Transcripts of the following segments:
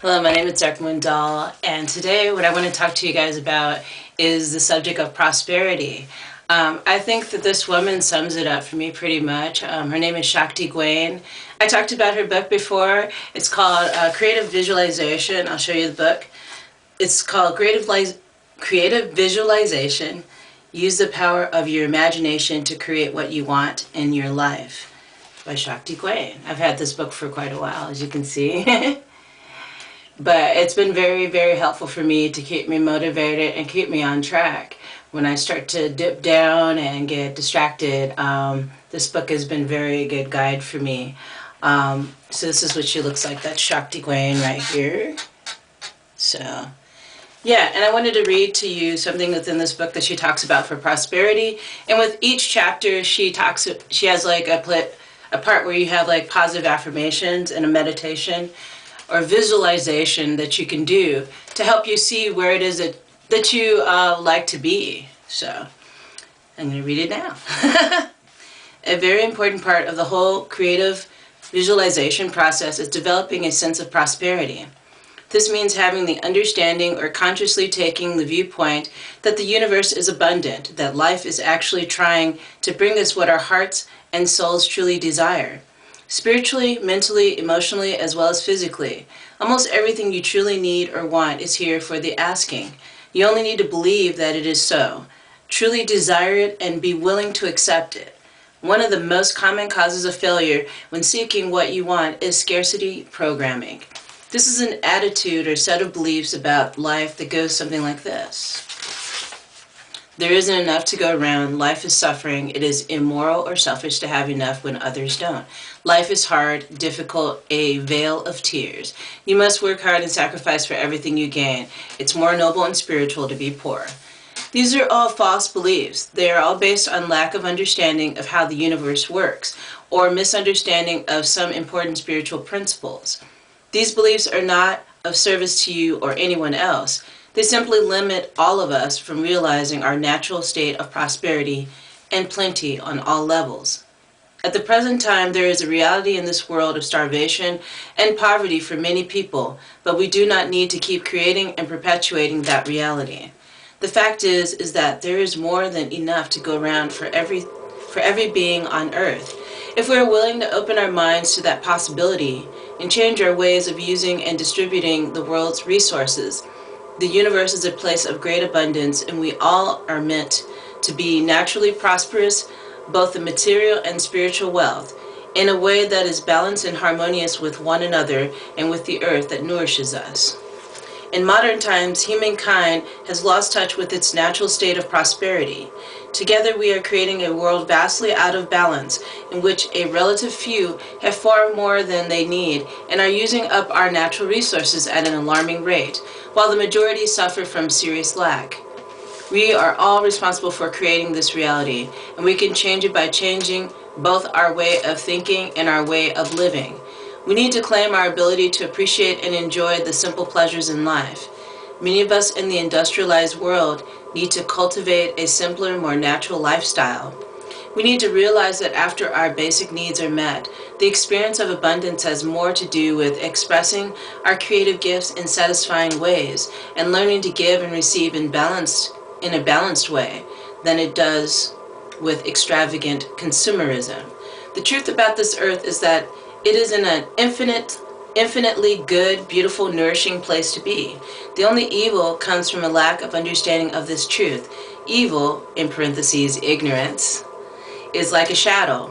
Hello, my name is Darkmoon Doll, and today what I want to talk to you guys about is the subject of prosperity. I think that this woman sums it up for me pretty much. Her name is Shakti Gwain. I talked about her book before. It's called Creative Visualization. I'll show you the book. It's called Creative Visualization. Use the power of your imagination to create what you want in your life, by Shakti Gwain. I've had this book for quite a while, as you can see. But it's been very, very helpful for me to keep me motivated and keep me on track. When I start to dip down and get distracted, this book has been a very good guide for me. So this is what she looks like. That's Shakti Gwain right here. So, yeah, and I wanted to read to you something within this book that she talks about for prosperity. And with each chapter, she has like a part where you have like positive affirmations and a meditation or visualization that you can do to help you see where it is that you like to be. So I'm going to read it now. A very important part of the whole creative visualization process is developing a sense of prosperity. This means having the understanding or consciously taking the viewpoint that the universe is abundant, that life is actually trying to bring us what our hearts and souls truly desire. Spiritually, mentally, emotionally, as well as physically. Almost everything you truly need or want is here for the asking. You only need to believe that it is so. Truly desire it and be willing to accept it. One of the most common causes of failure when seeking what you want is scarcity programming. This is an attitude or set of beliefs about life that goes something like this. There isn't enough to go around. Life is suffering. It is immoral or selfish to have enough when others don't. Life is hard, difficult, a vale of tears. You must work hard and sacrifice for everything you gain. It's more noble and spiritual to be poor. These are all false beliefs. They are all based on lack of understanding of how the universe works, or misunderstanding of some important spiritual principles. These beliefs are not of service to you or anyone else. They simply limit all of us from realizing our natural state of prosperity and plenty on all levels. At the present time, there is a reality in this world of starvation and poverty for many people, but we do not need to keep creating and perpetuating that reality. The fact is that there is more than enough to go around for every being on earth. If we are willing to open our minds to that possibility and change our ways of using and distributing the world's resources, the universe is a place of great abundance, and we all are meant to be naturally prosperous, both in material and spiritual wealth, in a way that is balanced and harmonious with one another and with the earth that nourishes us. In modern times, humankind has lost touch with its natural state of prosperity. Together we are creating a world vastly out of balance, in which a relative few have far more than they need and are using up our natural resources at an alarming rate, while the majority suffer from serious lack. We are all responsible for creating this reality, and we can change it by changing both our way of thinking and our way of living. We need to claim our ability to appreciate and enjoy the simple pleasures in life. Many of us in the industrialized world need to cultivate a simpler, more natural lifestyle. We need to realize that after our basic needs are met, the experience of abundance has more to do with expressing our creative gifts in satisfying ways and learning to give and receive in a balanced way than it does with extravagant consumerism. The truth about this earth is that it is an infinitely good, beautiful, nourishing place to be. The only evil comes from a lack of understanding of this truth. Evil, in parentheses, ignorance, is like a shadow.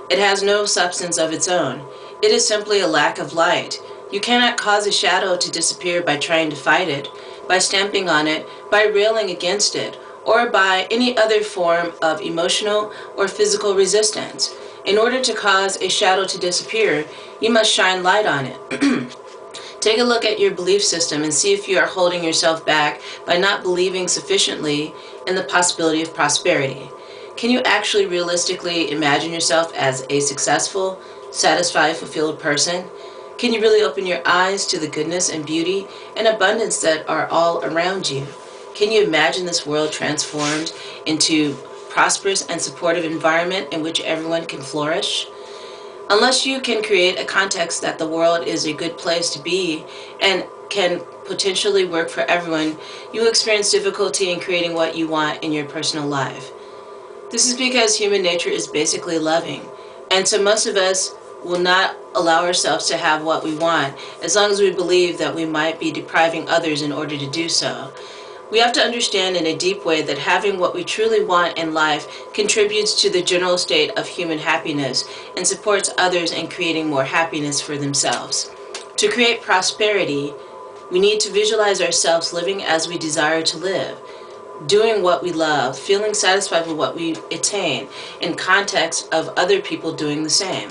It has no substance of its own. It is simply a lack of light. You cannot cause a shadow to disappear by trying to fight it, by stamping on it, by railing against it, or by any other form of emotional or physical resistance. In order to cause a shadow to disappear, you must shine light on it. Take a look at your belief system and see if you are holding yourself back by not believing sufficiently in the possibility of prosperity. Can you actually realistically imagine yourself as a successful, satisfied, fulfilled person? Can you really open your eyes to the goodness and beauty and abundance that are all around you? Can you imagine this world transformed into prosperous and supportive environment in which everyone can flourish? Unless you can create a context that the world is a good place to be and can potentially work for everyone, you will experience difficulty in creating what you want in your personal life. This is because human nature is basically loving, and so most of us will not allow ourselves to have what we want as long as we believe that we might be depriving others in order to do so. We have to understand in a deep way that having what we truly want in life contributes to the general state of human happiness and supports others in creating more happiness for themselves. To create prosperity, we need to visualize ourselves living as we desire to live, doing what we love, feeling satisfied with what we attain, in context of other people doing the same.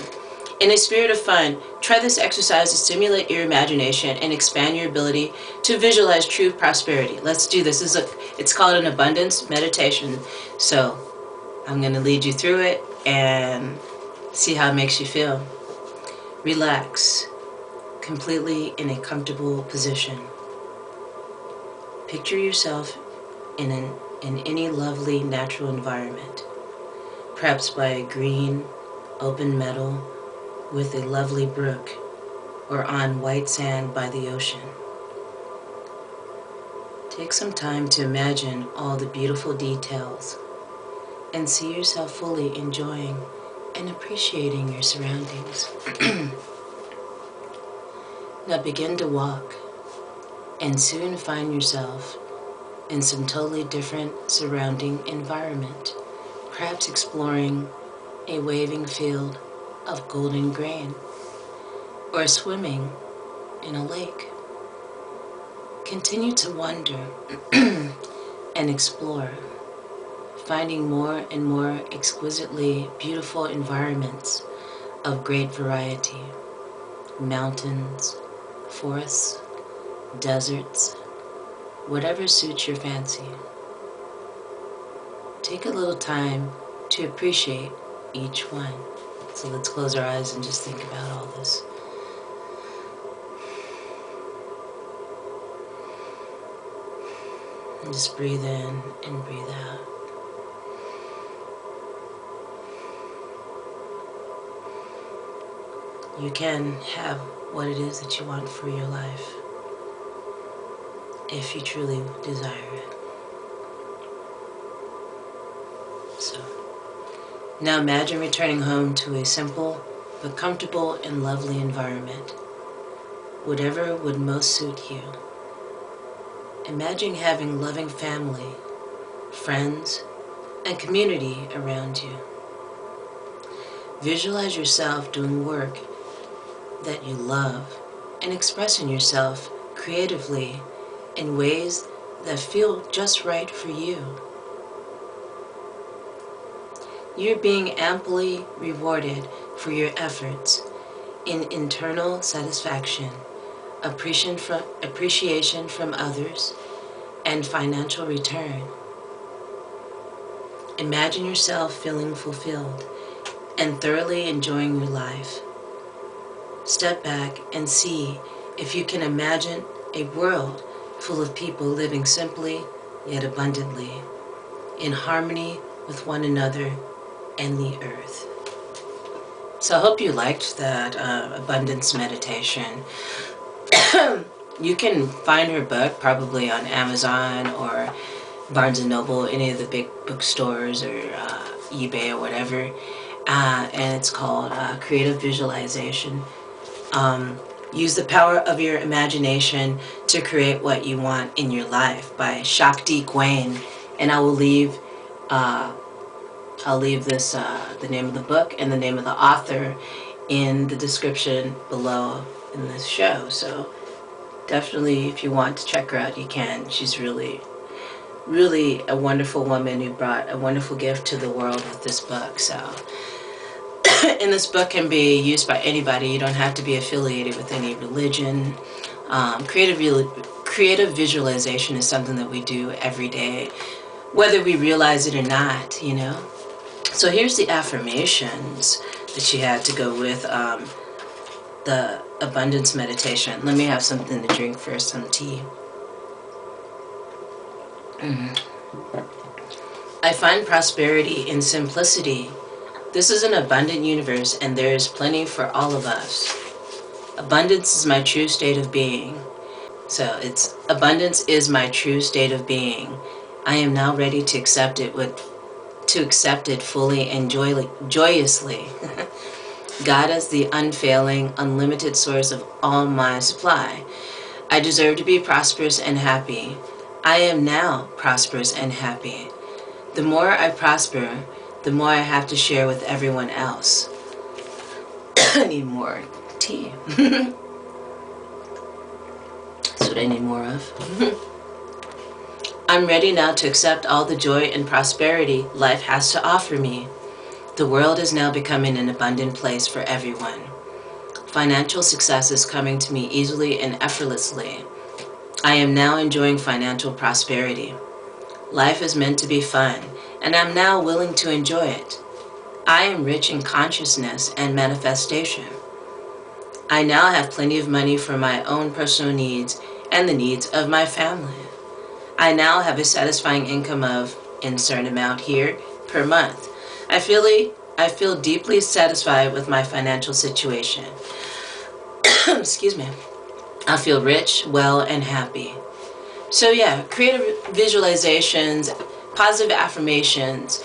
In a spirit of fun, try this exercise to stimulate your imagination and expand your ability to visualize true prosperity. Let's do this. It's called an abundance meditation. So I'm going to lead you through it and see how it makes you feel. Relax, completely in a comfortable position. Picture yourself in any lovely natural environment, perhaps by a green, open meadow with a lovely brook, or on white sand by the ocean. Take some time to imagine all the beautiful details and see yourself fully enjoying and appreciating your surroundings. Now begin to walk and soon find yourself in some totally different surrounding environment, perhaps exploring a waving field of golden grain, or swimming in a lake. Continue to wonder and explore, finding more and more exquisitely beautiful environments of great variety: mountains, forests, deserts, whatever suits your fancy. Take a little time to appreciate each one. So let's close our eyes and just think about all this. And just breathe in and breathe out. You can have what it is that you want for your life if you truly desire it. So, now imagine returning home to a simple but comfortable and lovely environment, whatever would most suit you. Imagine having loving family, friends, and community around you. Visualize yourself doing work that you love and expressing yourself creatively in ways that feel just right for you. You're being amply rewarded for your efforts in internal satisfaction, appreciation from others, and financial return. Imagine yourself feeling fulfilled and thoroughly enjoying your life. Step back and see if you can imagine a world full of people living simply yet abundantly, in harmony with one another and the earth. So I hope you liked that abundance meditation. You can find her book probably on Amazon or Barnes & Noble, any of the big bookstores, or eBay or whatever. And it's called Creative Visualization. Use the power of your imagination to create what you want in your life, by Shakti Gwain. And I will leave this the name of the book and the name of the author in the description below in this show. So definitely, if you want to check her out, you can. She's really a wonderful woman who brought a wonderful gift to the world with this book. So and this book can be used by anybody. You don't have to be affiliated with any religion. Creative visualization is something that we do every day, whether we realize it or not, you know. So here's the affirmations that she had to go with the abundance meditation. Let me have something to drink first, some tea. I find prosperity in simplicity. This is an abundant universe, and there is plenty for all of us. Abundance is my true state of being. So it's abundance is my true state of being. I am now ready to accept it fully and joyously. God is the unfailing, unlimited source of all my supply. I deserve to be prosperous and happy. I am now prosperous and happy. The more I prosper, the more I have to share with everyone else. I need more tea. That's what I need more of. I'm ready now to accept all the joy and prosperity life has to offer me. The world is now becoming an abundant place for everyone. Financial success is coming to me easily and effortlessly. I am now enjoying financial prosperity. Life is meant to be fun, and I'm now willing to enjoy it. I am rich in consciousness and manifestation. I now have plenty of money for my own personal needs and the needs of my family. I now have a satisfying income of insert amount here per month. I feel deeply satisfied with my financial situation. Excuse me. I feel rich, well, and happy. So yeah, creative visualizations, positive affirmations,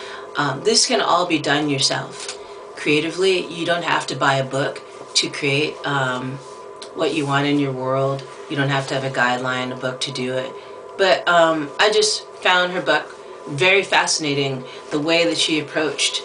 this can all be done yourself. Creatively, you don't have to buy a book to create what you want in your world. You don't have to have a guideline, a book to do it. But I just found her book very fascinating, the way that she approached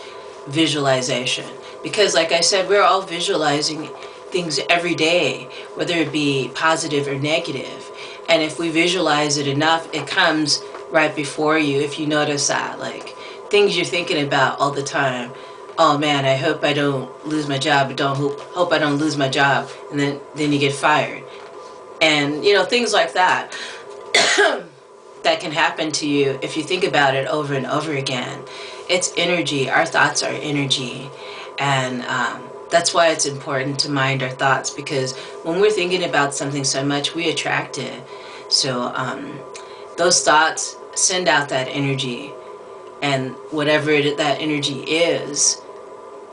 visualization. Because like I said, we're all visualizing things every day, whether it be positive or negative. And if we visualize it enough, it comes right before you. If you notice that, like things you're thinking about all the time. Oh man, I hope I don't lose my job. Hope I don't lose my job. And then you get fired. And you know, things like that. That can happen to you if you think about it over and over again. It's energy. Our thoughts are energy. And that's why it's important to mind our thoughts, because when we're thinking about something so much, we attract it. So those thoughts send out that energy, and whatever that energy is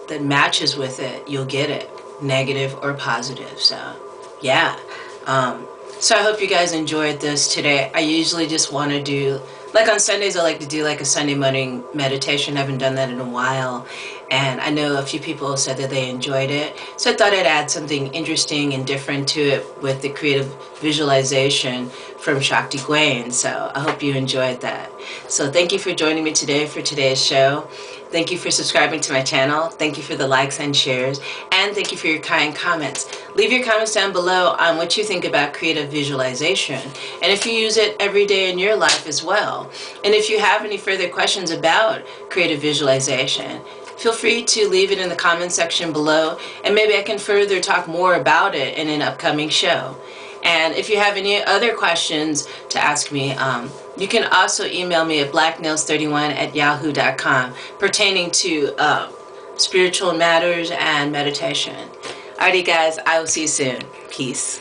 that matches with it, you'll get it, negative or positive. So yeah. So I hope you guys enjoyed this today. I usually just want to do, like on Sundays, I like to do like a Sunday morning meditation. I haven't done that in a while. And I know a few people said that they enjoyed it. So I thought I'd add something interesting and different to it with the creative visualization from Shakti Gwain. So I hope you enjoyed that. So thank you for joining me today for today's show. Thank you for subscribing to my channel. Thank you for the likes and shares. And thank you for your kind comments. Leave your comments down below on what you think about creative visualization, and if you use it every day in your life as well. And if you have any further questions about creative visualization, feel free to leave it in the comment section below, and maybe I can further talk more about it in an upcoming show. And if you have any other questions to ask me, you can also email me at blacknails31@yahoo.com pertaining to spiritual matters and meditation. Alrighty guys, I will see you soon. Peace.